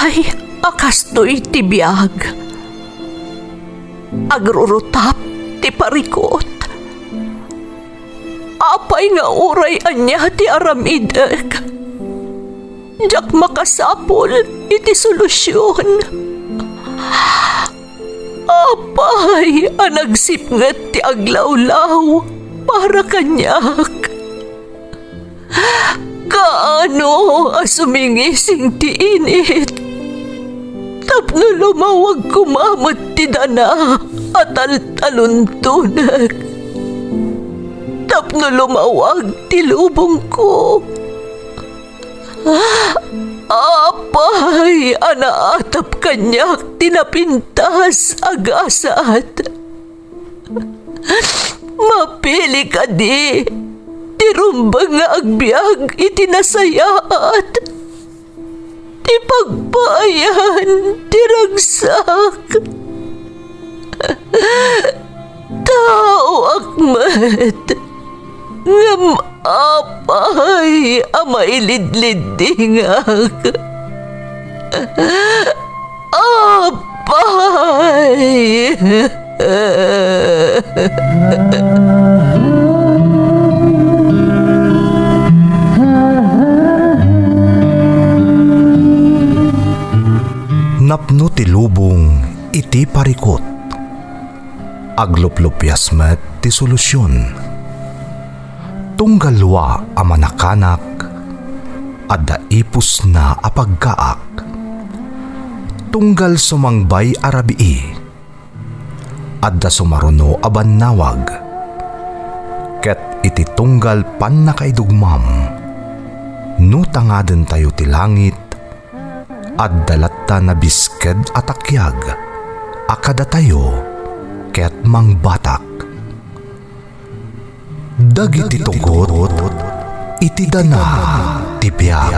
Apay, akastoy tibiyag. Agrurutap ti parikot. Apay nga uray anya ti aramidek. Jak makasapol iti solusyon. Apay, anagsipnget ti aglawlaw para kanyak. Kaano asumingising ti init? Tapno lumawag kumamot ti dana at taluntunak. Tapno lumawag ti lubong ko. Apay, anaatap kanyak tinapintas agasat. Mapili ka di, tirumbang nga agbyag itinasayaat. Ti pagbayan, tiragsak. Tao akmat, ngam apay, amailidlidingak. Apay. Napno ti lubong iti parikot. Agluplupyas met ti solusyon. Tunggalwa a manakanak, adda ipus na apagkaak. Tunggal sumangbay arabii, adda sumaruno a bannawag. Ket iti tunggal pan nakaidugmam, nutangaden tayo ti langit, adda latta na bisked atakyag, akada tayo ket mangbatak. Dagiti tugot, iti dana ti biag.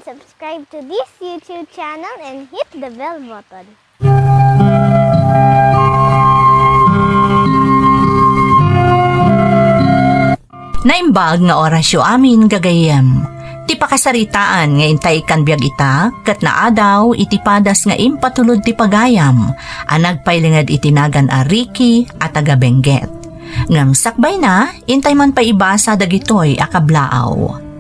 Subscribe to this YouTube channel and hit the bell button. Naimbag nga orasyo amin gagayem. Ti pakasaritaan nga intay kan biag ita, kat naadaw iti padas nga impatulod ti pagayam, anagpailingad itinagan a Ricky at agabengget. Ngam sakbay na, intay man pa ibasa dagitoy akablaaw.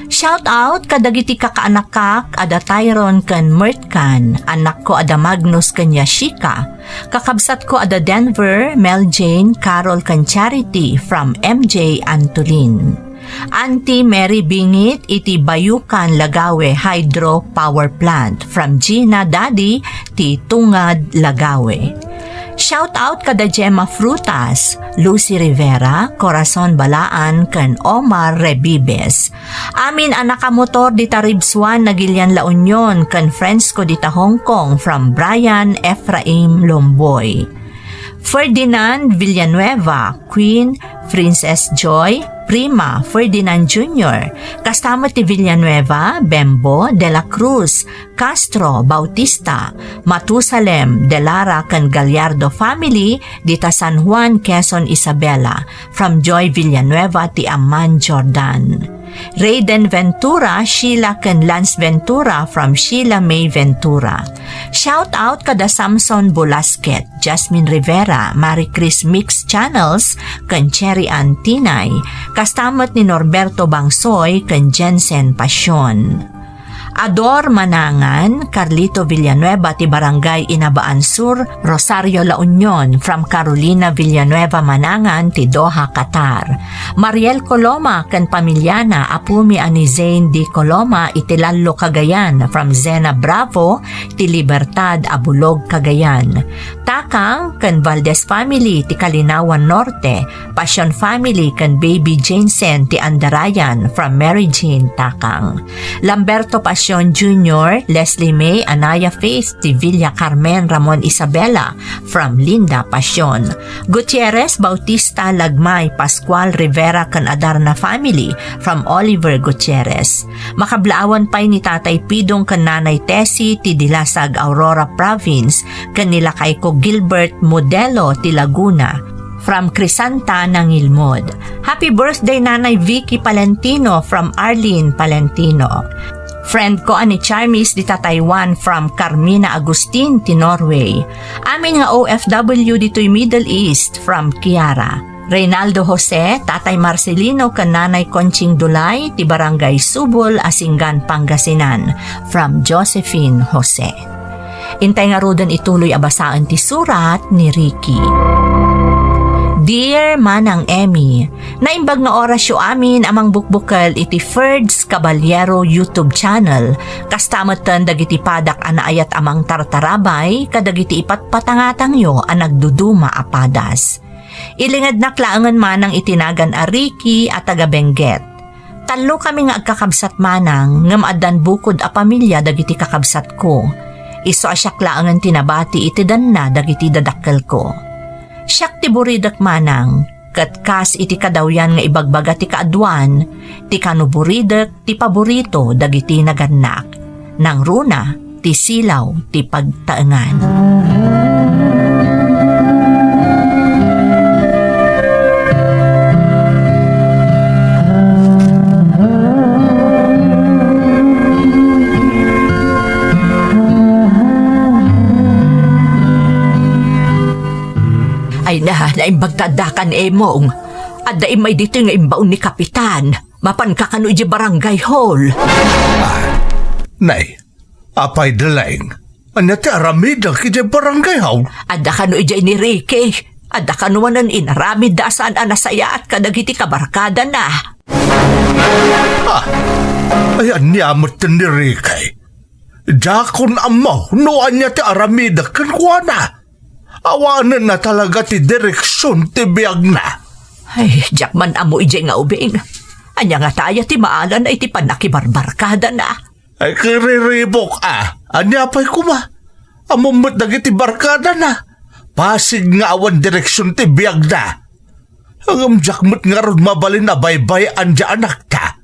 Shout out kadagiti kakaanakak ada Tyron ken Mertkan, anak ko ada Magnus ken Yashika, kakabsat ko ada Denver, Mel Jane, Carol ken Charity from MJ Antolin. Auntie Mary Bingit iti Bayukan Lagawe Hydro Power Plant from Gina Daddy ti Tungad Lagawe. Shout out kada Gemma Frutas, Lucy Rivera, Corazon Balaan, ken Omar Rebibes. Amin anak ka motor dita Ribswan Nagilian La Union, ken friends ko dita Hong Kong from Brian Ephraim Lomboy. Ferdinand Villanueva, Queen, Princess Joy, Prima, Ferdinand Jr., kasama ti Villanueva, Bembo, De La Cruz, Castro, Bautista, Matusalem, De Lara, ken Gallardo family, dita San Juan, Quezon, Isabela, from Joy Villanueva ti Amman, Jordan. Raiden Ventura, Sheila ken Lance Ventura from Sheila May Ventura. Shout out kada Samson Bulasket, Jasmine Rivera, Marie Chris Mix Channels ken Cherry Antinay, kastamat ni Norberto Bangsoy ken Jensen Pasyon. Ador Manangan, Carlito Villanueva ti Barangay Inabaan Sur, Rosario La Union from Carolina Villanueva Manangan ti Doha, Qatar. Mariel Coloma kan pamilyana apumi ani Zane D. Coloma iti Lallo, Cagayan from Zena Bravo ti Libertad, Abulog, Cagayan. Takang kan Valdez family ti Kalinawan Norte, Passion family kan Baby Jensen ti Andarayan from Mary Jane, Takang. Lamberto Passion Jr., Leslie May Anaya Faith ti Villa Carmen Ramon Isabela from Linda Passion. Gutierrez Bautista Lagmay Pascual Rivera kan Adarna family from Oliver Gutierrez. Makablaawan pay ni Tatay Pidong kan Nanay Tessie ti Dilasag, Aurora Province kan nila kay ko Gilbert Modelo ti Laguna from Crisanta ng Ilmod. Happy birthday Nanay Vicky Palentino from Arlene Palentino. Friend ko ani Charmis di Taiwan from Carmina Agustin ti Norway. Amin nga OFW dito'y Middle East from Kiara. Reynaldo Jose, Tatay Marcelino kan Nanay Conching Dulay ti Barangay Subol, Asingan, Pangasinan from Josephine Jose. Intay nga rodan ituloy abasaan ti surat ni Ricky. Dear Manang Emmy, naimbag nga orasyo amin amang bukbukal iti Ferds Caballero YouTube channel. Kastamatan dagiti padak anaayat amang tartarabay kadagiti ipatpatangatang yo ang nagduduma apadas. Ilingad na klaangan manang itinagan a Ricky at taga Benguet. Talo kami nga agkakabsat manang ngam adan bukod a pamilya dagiti kakabsat ko. Iso asya klaangan tinabati iti danna dagiti dadakkel ko. Siyak ti buridak manang, kat kas iti kadawyan nga ibagbaga ti kaadwan, ti kanuburidak ti paborito dagiti naganak, nang runa ti silaw ti pagtaengan. Ay naimbag tadakan emong. At daim may dito nga imbaon ni Kapitan. Mapan kakano iji barangay hall. Nay, apay dalaing. Anya ti aramid kiti barangay hall. At kakano iji ni Ricky. At kakano manan inaramid da saan anasaya at kadagiti kabarkada na. Ayan niyamot ni Ricky. Jakon amaw no anya ti aramid kan kuwana. Awanan na talaga ti direksyon ti biyag na. Ay, jakman amo ije nga ubing. Anya nga tayo ti maalan ay ti panakibarbarkada na. Ay kiriribok anya pa'y kuma. Amumot dagiti barkada na. Pasig nga awan direksyon ti biyag na. Ang jakmot nga ron mabalin na baybay anja anak ta.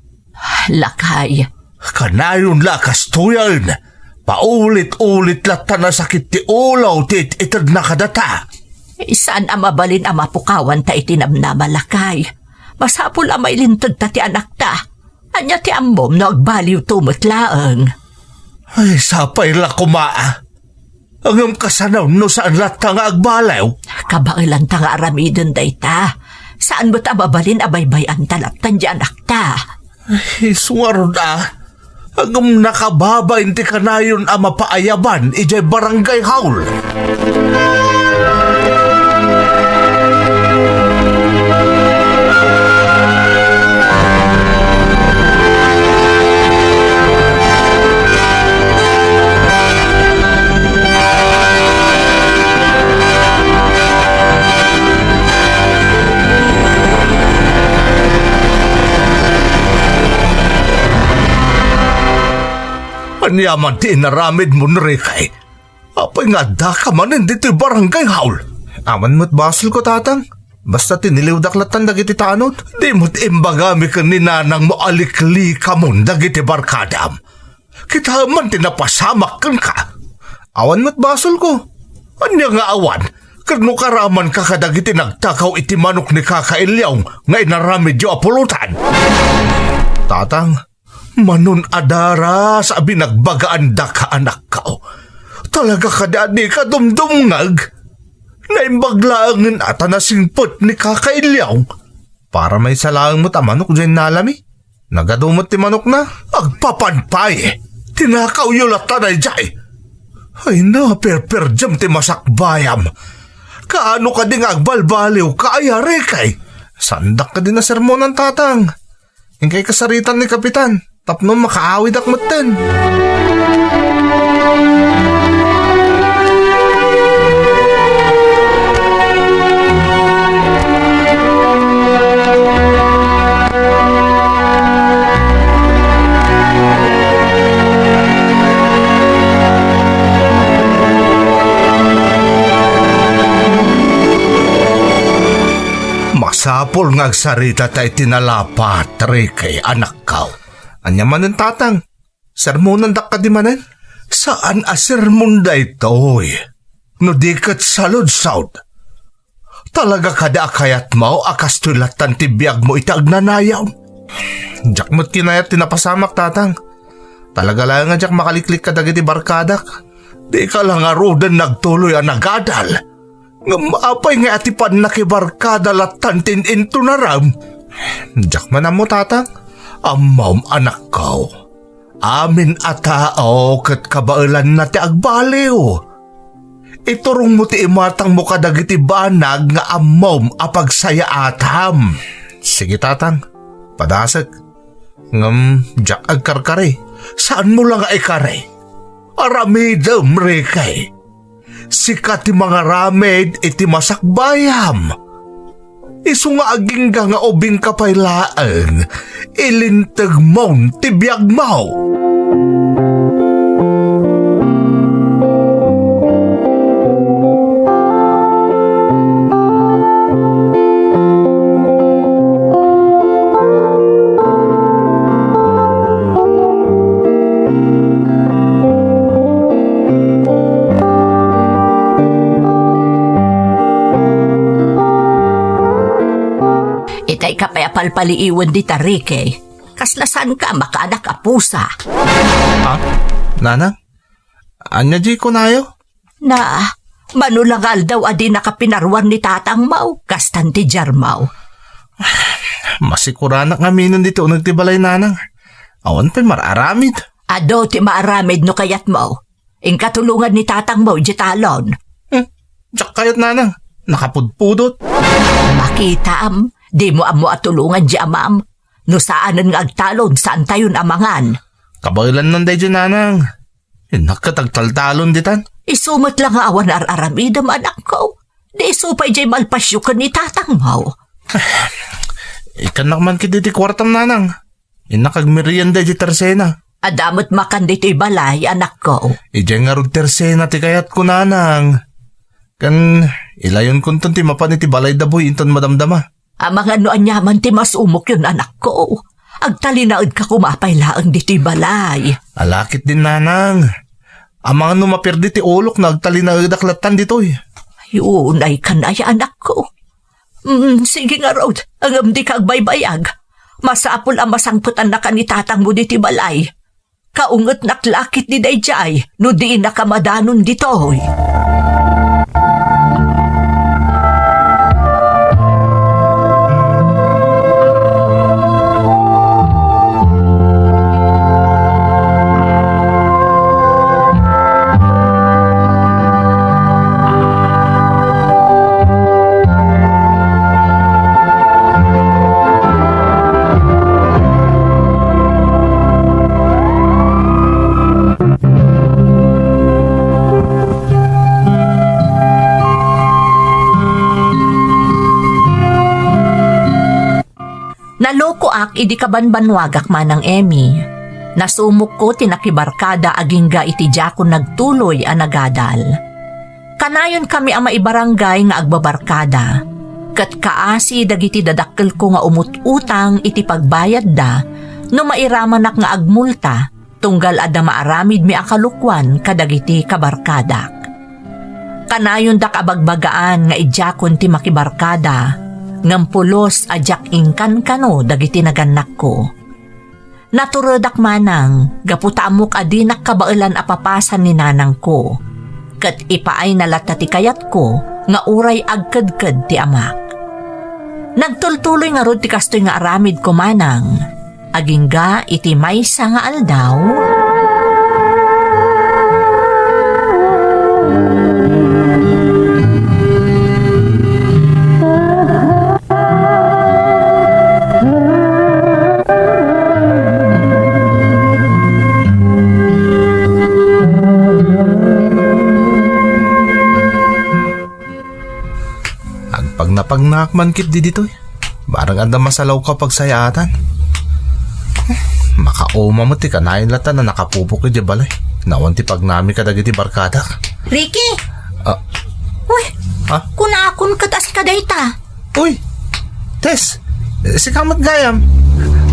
Lakay. Kanayon lakas tuyan. Paulit-ulit lata na sakit ti ulaw ti itad na kadata. Saan ang mabalin ang mapukawan ta itinamnamalakay? Masapul ang mailintad ta ti anak ta. Anya ti ambom no agbaliw tumutlaang. Ay, sapay la kumaa. Ang kasanaw no saan lata nga agbalaw. Kabailan ta nga aramidon day ta. Saan mo ta mabalin abaybayan talaptan di anak ta? Ay, suwarod Agam nakababa inti kanayon ang mapaayaban ijay barangay hall. Anyaman ti inaramid mo na Rikay. Apay nga da ka man dito barangay hall. Aman mo't basol ko tatang. Basta tiniliw daklatan dagiti tanod. Di mo't imbagami ka ni nanang mo alikli ka mon dagiti barkadam. Kita man tinapasamak kan ka. Awan mo't basol ko. Anya nga awan. Kano karaman ka kadagiti nagtakaw iti manok ni Kakailyaw nga inaramid yung apulutan. Tatang. Manon adara sa binagbagaan da ka anak kao. Talaga kada di ka dumdumngag. Naimbaglaangin ata na singpot ni Kakailyaw. Para may salaang mo ta manok dyan nalami. Nagadumot ti manok na. Agpapanpay. Tinakaw yulatan ay jay. Ay na, perperjam ti masakbayam. Kaano ka ding agbalbaliw kaaya rekay? Sandak ka din na sermonan tatang. Ingkay kasaritan ni Kapitan. Tapno makaawid akmatan. Masapol nga agsarita tayo tinalapat, kay anak kaw. Anya manen tatang, sermonan dak ka di manen? Saan a sermon da ito'y? No di kat salod saud. Talaga kada akayat mo, akas tulatan ti biyag mo itaag nanayaw. Diyak mo't kinayat tinapasamak tatang. Talaga lang nga diyak makaliklik ka dagiti barkadak. Di ka lang arudan nagtuloy ang nagadal. Nga maapay nga atipan nakibarkada latan into na ram. Diyak man mo tatang. Amam anak ko. Amin atao kat kabailan na ti agbaliw. Iturong mo ti imatang mo kadagiti banag nga amam apagsaya atam. Sige tatang, padasag. Ngam, jak agkarkare. Saan mo lang ay kare? Aramidam rekay. Sikat ti mga ramed iti masakbayam. Isu nga aging nga ubing kapaylaan, ilintag mon ti biyag mo. Itay ka payapalpaliiwan di tarike. Kaslasan ka makaanak a pusa. Ha? Nanang? Anya di ko nayo? Na, manulangal daw adi nakapinarwan ni tatang mau, kastan ti jarmaw. Masikuranak nga minon dito nagtibalay nanang. Awan pa'y mararamid. Ado ti maaramid no kayat mau. Ing katulungan ni tatang mau di talon. Diyak kayat nanang. Nakapudpudot. Makita am, di mo amo atulungan di amam. No saanan nga agtalon, saan tayon amangan? Kabailan nun day dyan nanang. Nakatagtaltalon ditan. Isumot lang nga awan ar-aramidam anak ko. Di supay di malpasyukan ni tatang mau. Ikan nakman kititi kwartam nanang. Inakagmerienda di tersena. Adamot makan dito'y balay anak ko. Ijay nga rod tersena ti kayat ko nanang. Kan ilayon kun ti mapan iti balay daboy inton madamdama. Amang ano anyaman ti mas umok yun anak ko. Agtalinaod ka kumapay laang dito'y balay. Alakit din nanang. Amang ano mapirdi ti ulok na agtalinaod aklatan ditoy. Yun ay kanaya anak ko. Sige nga Rod, ang di ka agbaybayag. Masapol ang masangputan na kanitatang mo dito'y balay. Kaungot naklakit ni Dayjay, no di nakamadanon dito'y. Naloko ak idi kabanbanwagak manang Emmy. Nasumok ko tinakibarkada agingga iti Jakon nagtuloy a nagadal. Kanayon kami ang maibarangay nga agbabarkada. Kat kaasi dagiti dadakkel ko nga umututang iti pagbayad da no mairamanak nga agmulta tunggal adda maaramid mi akalukwan kadagiti kabarkadak. Kanayon dak abagbagaan nga ijakon ti makibarkada. Ngampulos ajak ingkan kano dagiti naganak ko. Naturodak manang, gaputa amok adi nakabailan apapasan ni nanang ko. Kat ipaay nalata ti kayat ko, nga uray agkadkad ti amak. Nagtultuloy nga rod ti kastoy nga aramid ko manang. Agingga iti maysa nga aldaw. pag nakakmankit di dito. Barang anda masalaw ka pag sayatan. Makauma mo ti kanayin lata na nakapupok di balay. Nawan ti pag nami ka dagiti barkada. Ricky! Ah, Uy! Ha? Kunakon katas ka dayta. uy! Tess! Si Kamat Gayam.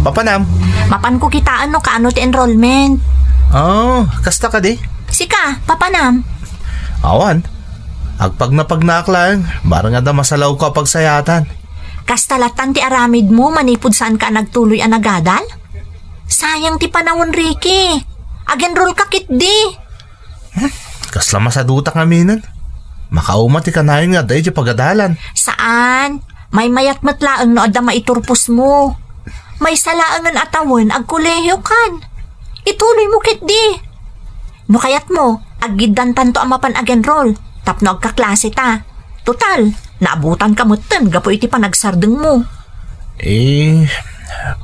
Papanam. Mapan ko kitaan no kaano ti enrollment. Oh, kasta ka di? Sika, papanam. Awan. Agpag na pagnaklang, barang anda masalaw ka pag sayatan. Kastalatan ti aramid mo manipod saan ka nagtuloy ang nagadal? Sayang ti panahon, Ricky. Ag-enroll ka kit di. Kasla masaduta kami nun. Makauma ti kanayin nga dahi di pagadalan. Saan? May mayat matlaang no adda maiturpos mo. May salaangan atawan ag kolehiyo kan. Ituloy mo kit di. No kayat mo, aggidan tanto ang mapan ag-enroll. Tapno agkaklase ta. Total, naabutan ka mo ten gapo iti panagsardeng mo.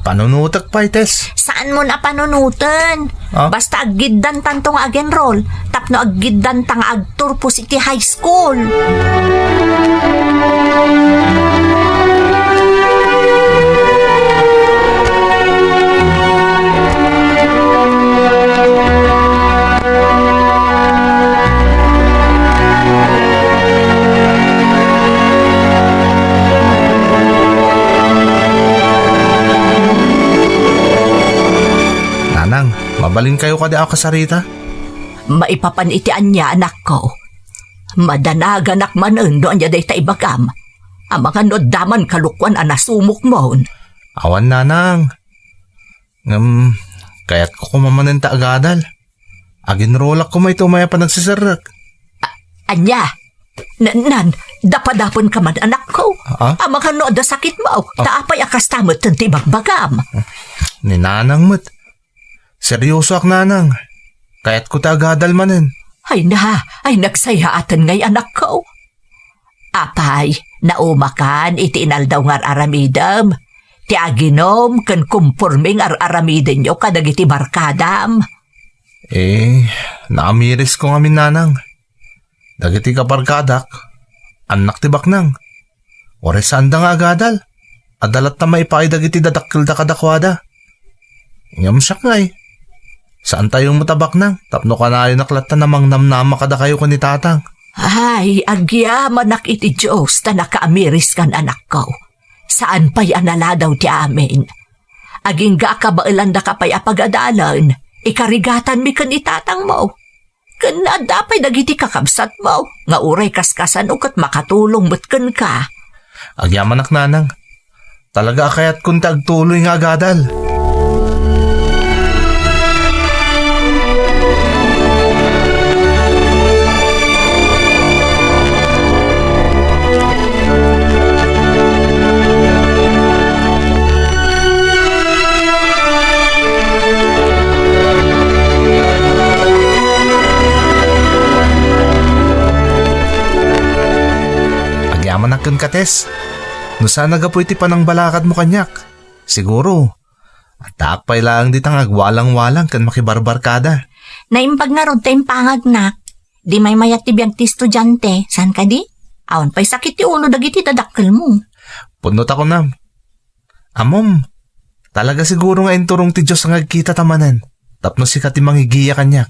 Panunutak pa Tess. Saan mo na panunutan? Ah? Basta aggidan tanto nga ag-enroll. Tapno aggidan ta nga agturpos iti high school. Nanang, mabalin kayo kada ako kasarita. Maipapanitian niya anak ko. Madanagan akmanon no anya day ta ibagam. Ang mga nodaman kalukwan anasumok mo. Awan nanang. Kaya't ko kumamanin ta agadal. Aginrolak ko may tumaya pa nagsisarak. Anya, nan, dapadapon ka man anak ko. Ah? Ang mga noda sakit mo, taapay akastamot ng tibagbagam. Ni nanang mat. Seryoso ak nanang. Kaya't ko ta agadal manin. Ay nagsayatan ngay anak ko. Apay, naumakan iti inaldaw ngar aramidam. Ti aginom kan kumporming aramidin nyo kadagiti barkadam. Naamiris ko ngamin nanang. Dagiti kaparkadak, anak ti baknang. Ore saan da nga agadal? Adalat na maipay dagiti dadakil da kadakwada. Ngam siya ngay. Saan tayong mutabak nang? Tapno ka na ay naklat na namang namnama kada kayo ko ni tatang. Ay, agyaman ak iti Diyos na nakaamiris kan anak ko. Saan pa'y anala daw ti amin? Aging ga kabailan da kapay apagadalan, ikarigatan mi kan itatang mo. Kana dapay dagiti kakabsat mo, nga uray kaskasan ukat makatulong betken ka. Agyaman ak nanang. Talaga kayat kung tagtuloy nga agadal. Manakan ka, Tess. No sana gapoy ti panang balakad mo kanyak. Siguro. At takpay lang ditang agwalang-walang kan makibarbarkada. Naimbag nga ron tayong pangagnak. Di may mayat ti biyag ti estudyante. San ka di? Awan pa'y sakit ti ulo dagiti dadakkel mo. Punot ako na. Amom, talaga siguro nga inturong ti Diyos ang agkita tamanan. Tapno si ti mangigiya kanyak.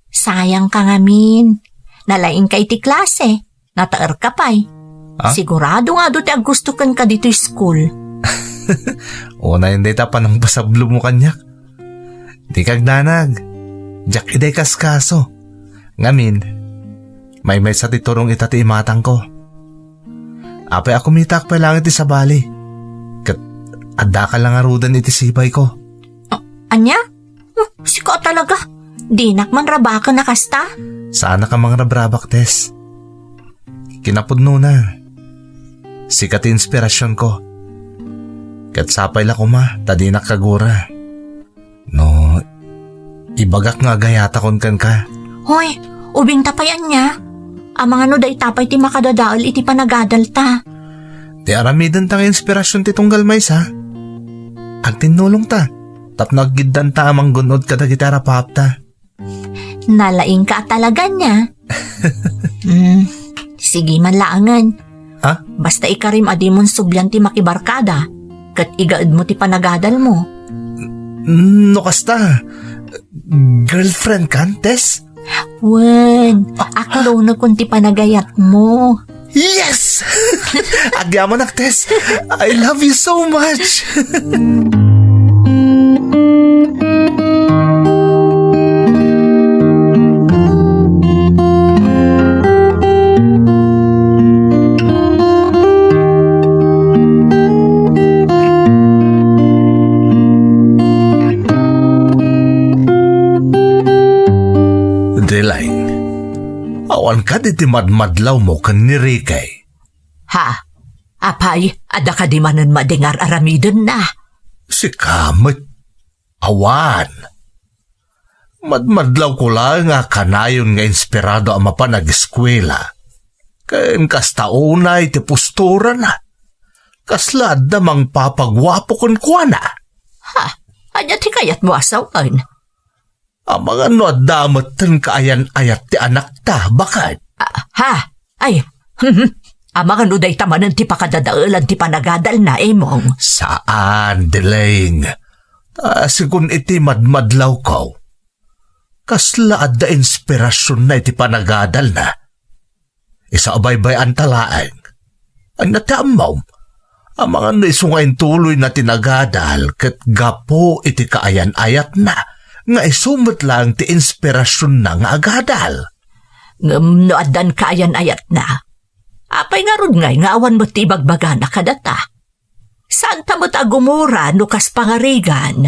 Sayang ka nga min. Nalaing kay ti klase. Nataer ka pa'y. Ah? Sigurado nga do ti agustukan ka dito school. Una hindi ta pa ng basablo mo kanyak. Di kagdanag. Jack iday kaskaso. Ngamin, may sa titurong itati imatang ko. Apay ako mitak pa lang iti sa bali. Kat adda ka lang arudan iti sibay ko. Anya? Siko talaga. Dinak man rabaka na kasta. Sana ka mga rabrabak, Tess. Kinapudno na. Sikat inspirasyon ko. Kat sapay la kuma, tadinak kagura. No, ibagak nga gayata kon kan ka. Hoy, ubing tapayan niya. Ang mga day tapay ti makadadaal iti panagadal ta. Ti aramidan tang inspirasyon ti tunggal may sa. Ang tinulong ta. Tap naggidan ta amang gunod kada gitara papta. Nalaing ka talaga niya. Sige man laangan. Ha? Basta ikarim adi mon subyan ti makibarkada. Kat igaad mo ti panagadal mo. No kasta, girlfriend kan, Tess? Wen, aklo na kung ti panagayat mo. Yes! Agyaman ak, Tess. I love you so much. Delaine, awan ka di madmadlaw mo kan ni Rikay. Ha? Apay, ada ka di manan madingar aramidon na. Si Kamit, awan. Madmadlaw ko lang nga kanayon nga inspirado ang mapanag-eskwela. Kain kastaunay ti postura na. Kaslad namang papagwapo kon kwa na. Ha? Anya ti kayat mo asawan? Ang mga noadamatan kaayan-ayat ti anak ta, bakit? Ha? Ay, ama ka nuday tamanan ti pakadadaalan ti panagadal na emong. Saan, Delaine? Sigun iti madmadlaw ko. Kaslaad da inspirasyon na iti panagadal na. Isa abaybay ang talaang. Ang natamaw, ang mga naisungayin tuloy na tinagadal kat gapo iti kaayan-ayat na nga isumot lang ti inspirasyon na nga agadal. Ngam noadan kaayan ayat na. Apay nga rod ngay nga awan mo ti bagbaga na kadata. Saan ta mo't agumura no kas pangarigan?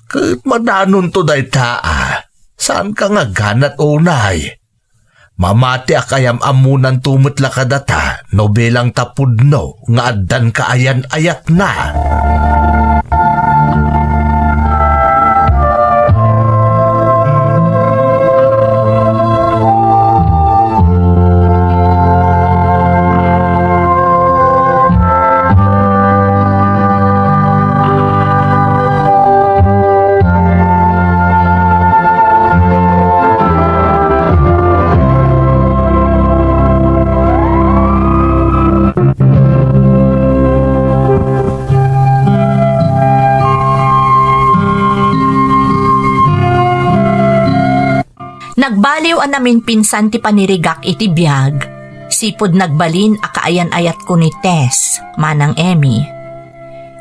Kahit madanon to day taa, saan ka nga ganat unay? Mamati akayam amunan tumot la kadata no belang tapudno nga addan kaayan-ayat na. Nagbaliw an namin pinsan ti panirigak iti biyag. Sipod nagbalin akaayan ayat ko ni Tess, manang Emmy.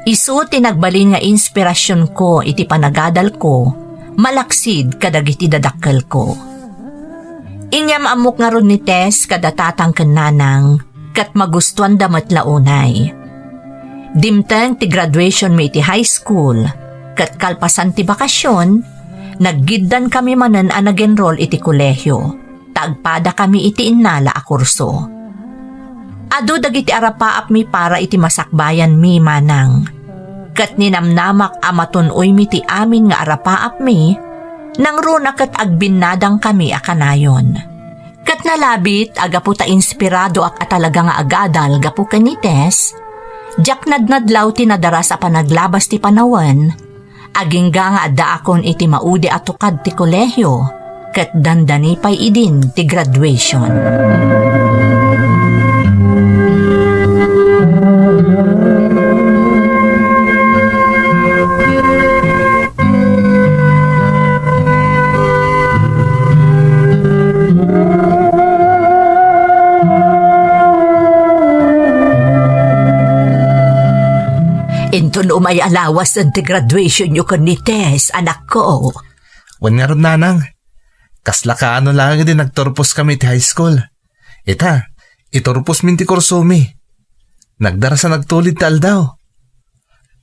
Isu ti nagbalin nga inspirasyon ko iti panagadal ko, malaksid kadag iti dadakkel ko. Inyam amok nga ron ni Tess kadatatang kananang, kat magustuhan damat launay. Dimteng ti graduation mo iti high school, kat kalpasan ti bakasyon, naggiddan kami manan a nag-enroll iti kolehyo. Tagpada kami iti innala a kurso. Adu dagiti arapaap mi para iti masakbayan mi manang. Kat ninamnamak amatunoy mi ti amin nga arapaap mi, nang runa kat agbinadang kami akanayon. Kat nalabit agapu ta inspirado ak atalaga nga agadal gapu kanites, jak nadnadlaw ti nadara sa panaglabas ti panawan, agingga nga adda akon iti maudi atukad ti kolehyo, ket dandani pay idin ti graduation. Into no may alawas ang ti graduation nyo kan ni Tess, anak ko. Wan nga ron, nanang. Kasla ka ano lang din nagturpos kami ti high school. Ita, iturpos min ti kursumi. Nagdara sa nagtulid tal daw.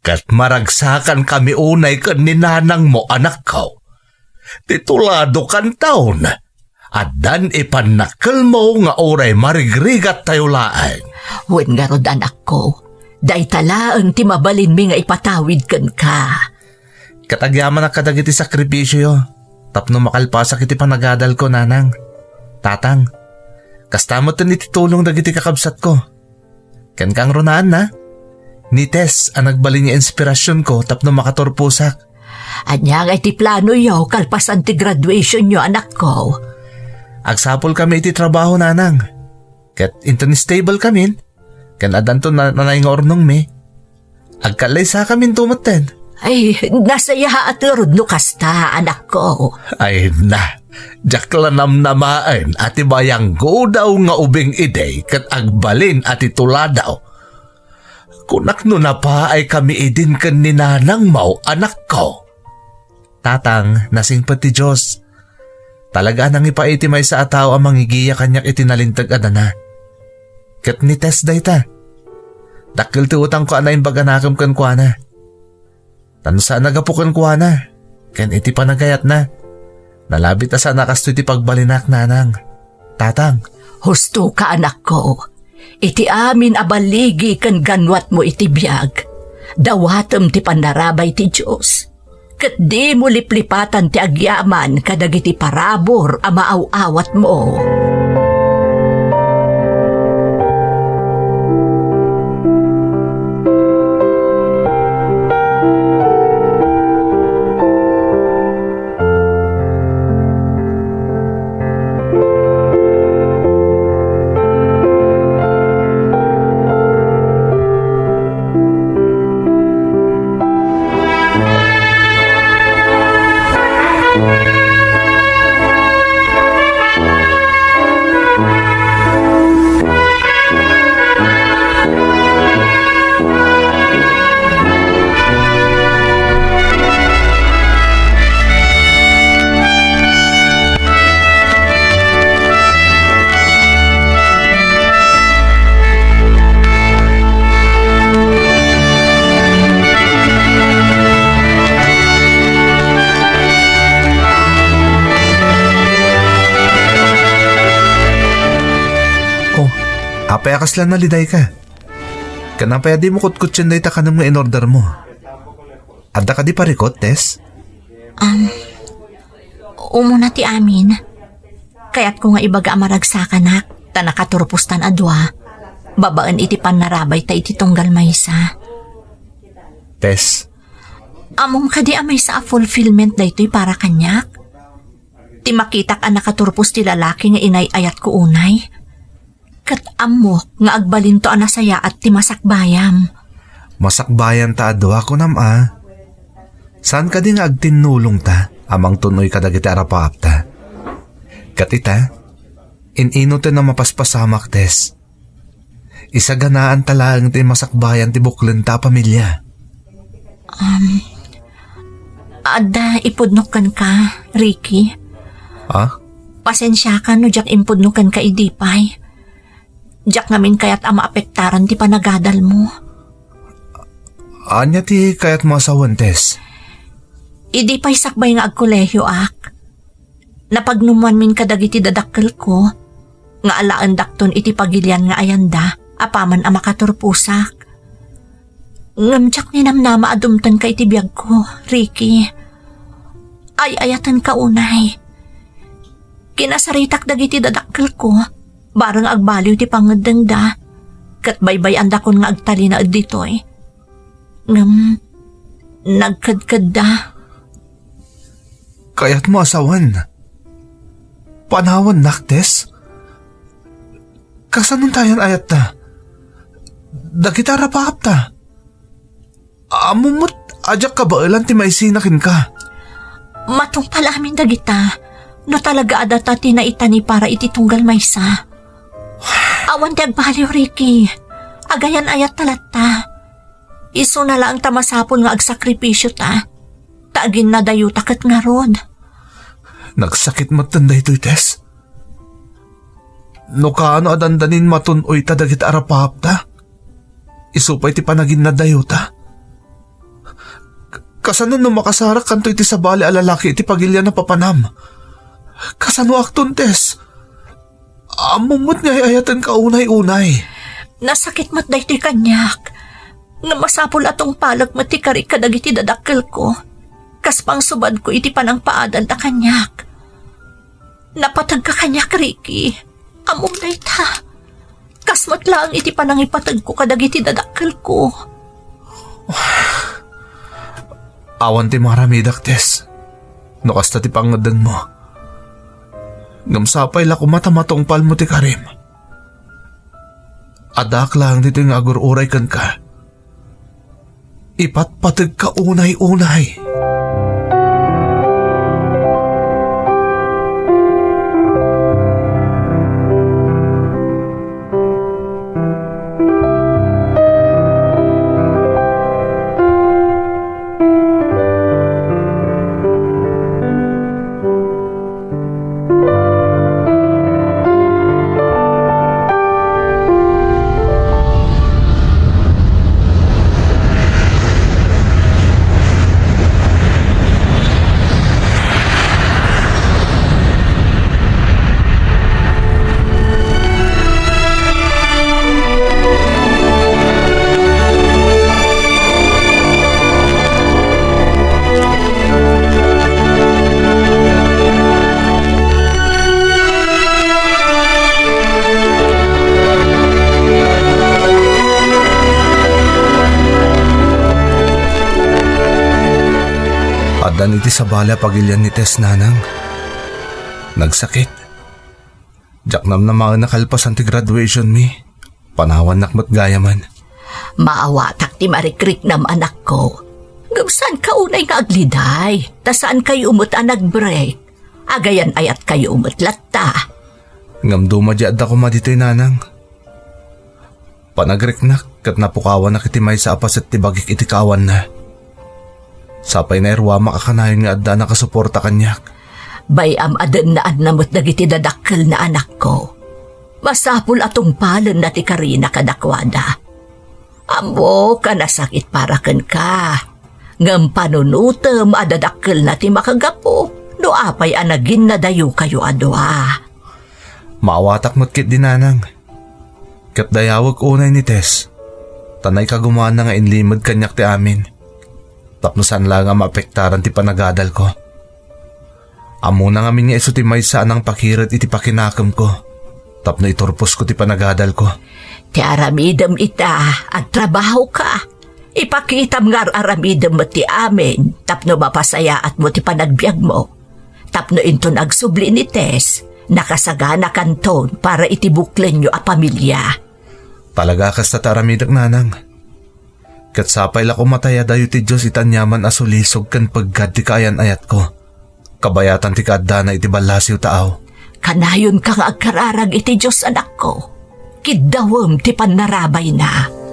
Kat maragsakan kami unay kan ni nanang mo, anak ko. Titulado kan taon. At dan ipanakal mo nga oray marigrigat tayo laan. Wan nga ron, anak ko. Day talaang ti mabalin mi nga ipatawid kan ka. Katagyaman na kadag iti sakripisyo yo. Tapno makalpasak iti panagadal ko, nanang. Tatang, kastamot na iti tulong dagiti kakabsat ko. Kan kang runaan na. Ni Tess ang nagbalin niya inspirasyon ko tapno makaturpusak. Anya nga iti plano yo kalpasan ti graduation yo, anak ko. Agsapol kami iti trabaho, nanang. Kat into ni stable kami. Kanadan to nanay nga ornong me. Agkalay sa kamin tumaten. Ay, nasaya at rudno kasta, anak ko. Ay na, jaklanam namaan ati bayang go daw nga ubing ide kat agbalin ati tula daw. Kunak no na pa ay kami idin kan ni nanang mau anak ko. Tatang, nasing pati Diyos. Talaga nang ipaiti may sa ataw ang mangigiya kanyak itinalintag adana. Kat ni Tess day ta. Dakil ti utang ko anay baganakam kan kuana. Tansa nagapukan kuana. Ken iti panagayat na. Nalabit asa nakasto iti pagbalinak nanang. Tatang. Husto ka, anak ko. Iti amin abaligi kan ganwat mo iti biyag. Dawatem ti panarabay ti Diyos. Kat di mo liplipatan ti agyaman kadag iti parabor a maaw-awat mo. Apayakas lang naliday ka. Kanapaya di mo kutkutsin day ta ka nang in-order mo. Adda ka di parikot, Tess? Umuna ti amin. Kaya't ko nga ibaga amaragsakan ta nakaturpustan adwa. Babaan iti panarabay ta iti tunggal maysa. Tess, Among kadi amay sa fulfillment daytoy para kanyak. Ti makitak ang nakaturpos ti lalaki nga inay ayat ko unay. Kat amo nga agbalin to anasaya at ti masakbayam. masakbayan ta adwa ko nama. Saan ka di nga agtinulong ta, amang tunoy ka dagiti arapap ta. Katita, inino ta na mapaspasamak, Tess. Isaganaan talang ti masakbayan ti buklen ta pamilya. Ada ipudnukan ka, Ricky. Ha? Pasensya ka no jak impudnukan ka idipay. Jak namin kaya't ama apektaran ti panagadal mo. Anya ti kayat masawan, Tess? Idipay sakbay nga agkolehyo ak. Napagnuman min kadagiti dadakkel ko. Nga alaan dakton iti pagilyan nga ayanda, apaman a makaturpusak. Ngamtsak ni namnama adumtan ka iti biyag ko, Ricky. Ay ayatan ka unay. Kinasaritak dagiti dadakkel ko. Barang agbaliw ti pangadanda, kat baybay anda kon nga agtali na ditoy. Nagkadkad da. Kaya't mo asawan. Panawan naktes. Kasanong tayan ayat ta? Dagitara pa ta. Amumot, ajak ka ba ilan ti may sinakin ka? Matong palamin dagita, no talaga adata tinaitani para ititunggal maysa. Awan ti agbaliw, Ricky. Agayan ayat talata. Iso na lang tamasapon nga agsakripisyo ta. Taagin na dayo takat nga rod. Nagsakit matanda ito'y, Tess. No kaano adandanin matunoy ta dagit arapap ta? Isupay ti panagin na dayo ta. Kasano no makasarak kanto iti sabali alalaki iti pagilya na papanam. Kasano akton, Tess? Amumot nga ayatan ka unay-unay. Nasakit mat daytoy kanyak. Nga masapol atong palag matikari kadagiti dadakkel ko. Kaspang subad ko iti panang paadal ta kanyak. Napatag ka kanyak, Ricky. Among dayta. Kasmat lang iti panang ipatag ko kadagiti dadakkel ko. Awan ti maramidak, Tess. No kasta ti pangadan mo. Ngamsapay la kumatamatong palmo ti Karim. Adak lang dito yung agur-uray kan ka. Ipatpatag ka unay-unay. Adan iti sa bala pagilyan ni Tess nanang. Nagsakit. Jaknam na mga nakalpasan ti graduation mi. Panawan nakmat gayaman. Maawatak ti marikrik nam anak ko. Gabsan ka unay nga agliday, tasaan kayo umot nag-break. Agayan ayat kayo umot latta. Ngam dumadyad ako madito'y nanang. Panagriknak kat napukawan na kitimay sa apas at tibagik iti kawan na. Sapay na irwa makakanayon nga adda nakasuporta kanyak. Bayam adan na adnamot dagiti dadakkel na anak ko. Masapul atong palan na ti Karina kadakwada. Amo ka nasakit para ken ka. Ngam panunutem adadakkel na ti makagapo. No apay anagin na dayo kayo adwa. Maawatak mo't kit dinanang. Kat dayawag unay ni Tess. Tanay ka gumaan na nga inlimad kanyak ti amin. Tapnosan lang nga maapektaran ti panagadal ko. Amo na nga min nga iso ti may saan ang pakirat iti pakinakam ko. Tapno iturpos ko ti panagadal ko. Ti aramidem ita at trabaho ka. Ipakitam nga aramidem mo ti amin. Tapno mapasaya at mo ti panagbiag mo. Tapno into nagsubli ni Tess. Nakasagana kanton para itibuklen nyo a pamilya. Talaga kas tataramidak nanang. Kat sapay la ko mataya dayo ti Diyos itanyaman asulisog kan paggad ti kayan ayat ko. Kabayatan ti kadda na iti balasiw taaw. Kanayon kang agkararag iti Diyos anak ko. Kiddawem ti panarabay na.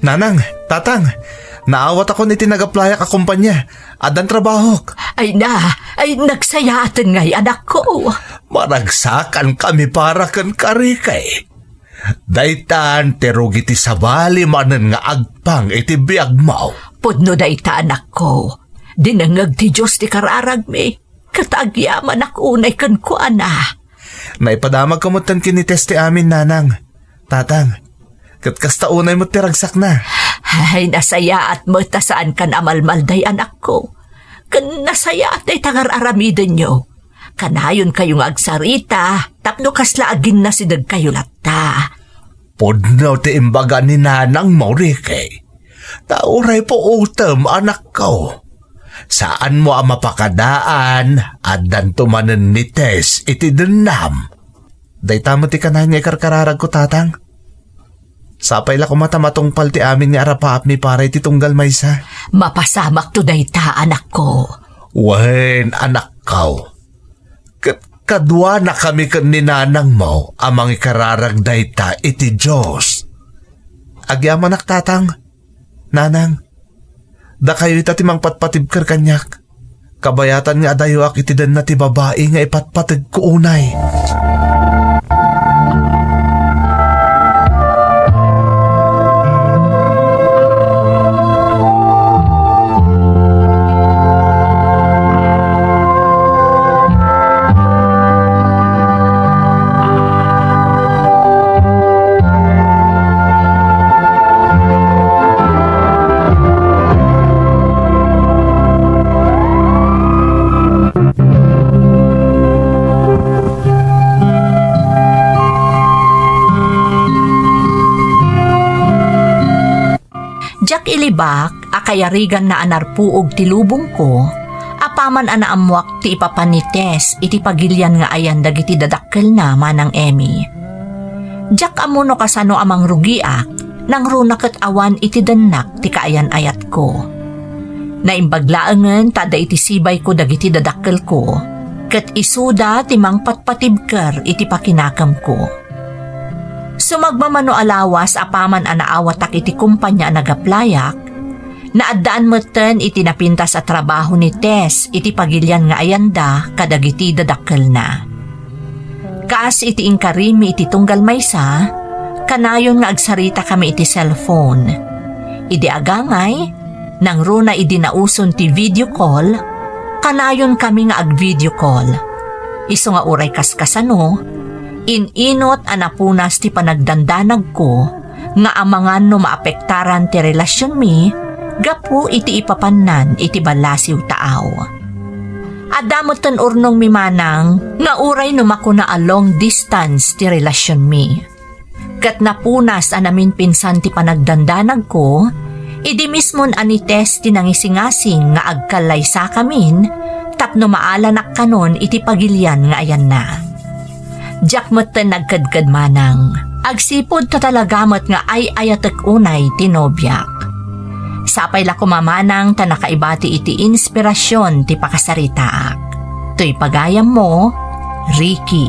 Nanang, tatang, naawat ako ni tinagaplaya ka kumpanya. Adan trabahok. Ay nagsayatan ngay anak ko. Maragsakan kami para kan karikay. Daytan terugi ti sabali manen nga agpang iti biag mau. Pudno dayta anak ko. Dinangag ti Diyos ti kararag mi. Katagyaman ako unay kan ko ana. Naipadamag kamutan kinites ti amin nanang. Tatang, kat kasta unay mo tiragsak na. Ay nasaya at matasaan kan amalmalday anak ko. Kan nasaya at ay tangar-aramidin nyo. Kanayon kayong agsarita, tapno kasla agin na sidag kayo latta. Pudno ti imbaga ni nanang Maurike. Tauray po utem anak ko. Saan mo ang mapakadaan at dantumanan ni Tess iti denam. Dayta mo ti kanay nga ikarkararag ko tatang. Sapay la kumatamatong palti amin ni arapaap ni para iti tunggal maysa. Mapasamak to dayta anak ko. Wen anak ko. Kadwa na kami kan ni nanang mo amang ikararag dayta iti Diyos. Agyaman nak tatang. Nanang. Da kayo itatimang patpatibkar kanyak. Kabayatan nga adayo ak iti den na ti babae nga ipatpatid ko unay. Jak ilibak, akayarigan na anarpuog ti lubong ko, apaman anaamwak ti ipapanites iti pagilyan nga ayan dagiti dadakkel na manang Emmy. Jak amuno kasano amang rugiak, nang runaket awan iti denak ti kaayan ayat ko. Naimbaglaangen tada iti sibay ko dagiti dadakkel ko, ket isuda ti mangpatpatibker iti pakinakam ko. Sumagmamano alawas apaman anaawatak iti kumpanya nagaplayak, naaddaan meten iti napintas at trabaho ni Tess iti pagilyan nga ayanda kadagiti dadakkel na. Kaas iti ingkarimi iti tunggal maysa, kanayon nga agsarita kami iti cellphone. Idi agangay, nang runa idi nauson ti video call, kanayon kami nga ag-video call. Isu nga uray kaskasano, ininot anapunas ti panagdandanag ko nga amangan no maapektaran ti relasyon mi gapu iti ipapannan iti balasiw taaw. Adamoten urnong mi manang nga uray no makuna a long distance ti relasyon mi. Kat napunas anamin pinsan ti panagdandanag ko, idi mismon anites ti nangisingasing nga agkalay sa kamin tapno maalanak kanon iti pagilyan nga ayan na. Jak meten nagkadkad manang, agsipod ta talagamat nga ay ayatek unay tinobyak. Sapay la kumamanang ta nakaibati iti inspirasyon ti pakasaritaak. To'y pagayam mo, Ricky.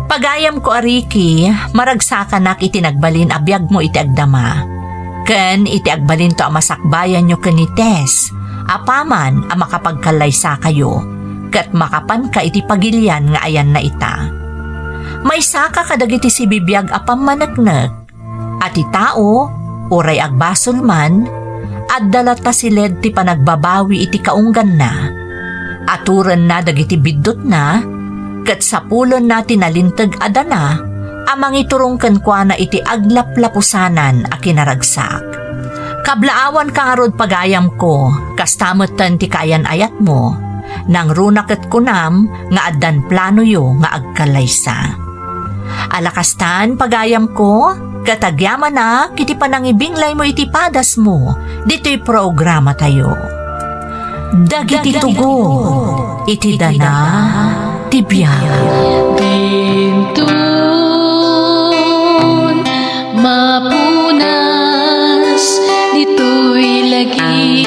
Pagayam ko a Ricky, maragsakanak iti nagbalin abiyag mo iti agdama. Ken iti agbalin to a masakbayan nyo ken ni Tess, apaman a makapagkalay sa kayo. Kat makapan ka iti pagilyan nga ayan na ita. May saka kadagiti si bibiyag apam manaknek, at itao, uray agbasol man, at dalata siled ti panagbabawi iti kaunggan na, aturan na dagiti bidot na, kat sapulon na tinalintag adana, amang iturong kwa na iti aglaplapusanan a kinaragsak. Kablaawan ka nga rod pagayam ko, kastamutan ti kayan ayat mo, nang runaket kunam nga addan plano yo nga agkalaysa. Alakastan pagayam ko, katagyaman na kiti panangibinglay mo iti padas mo, dito'y programa tayo. Dagiti tugo, iti dana, tibiyag. Bintun, mapunas, dito'y lagi.